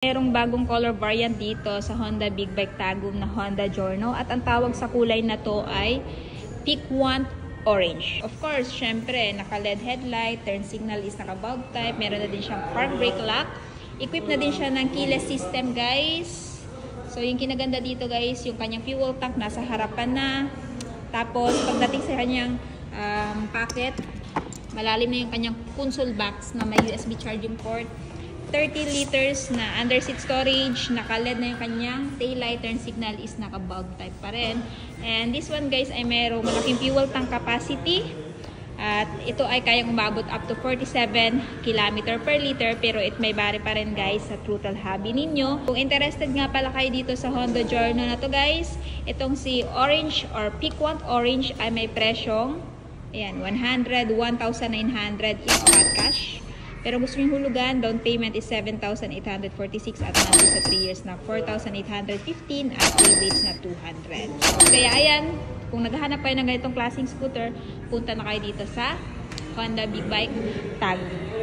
Merong bagong color variant dito sa Honda Big Bike Tagum na Honda Giorno at ang tawag sa kulay na to ay Piquant Orange. Of course, syempre, naka-LED headlight, turn signal is naka-bulb type, meron na din siyang park brake lock, equipped na din siya ng keyless system, guys. So, yung kinaganda dito, guys, yung kanyang fuel tank nasa harapan na. Tapos, pagdating sa kanyang packet, malalim na yung kanyang console box na may USB charging port. 30 liters na under seat storage, naka-LED na yung kanyang taillight, turn signal is naka-bulb type pa rin. And this one, guys, ay merong malaking fuel tank capacity. At ito ay kayang umabot up to 47 km per liter, pero it may vary pa rin, guys, sa throttle hobby ninyo. Kung interested nga pala kayo dito sa Honda Giorno na to, guys, itong si Orange or Piquant Orange ay may presyong 101,900 is hot cash. Pero gusto nyo hulugan, down payment is 7,846 at nandun sa 3 years na 4,815 at rebates na 200. Kaya ayan, kung naghahanap kayo ng ganitong klaseng scooter, punta na kayo dito sa Honda Big Bike Tagum.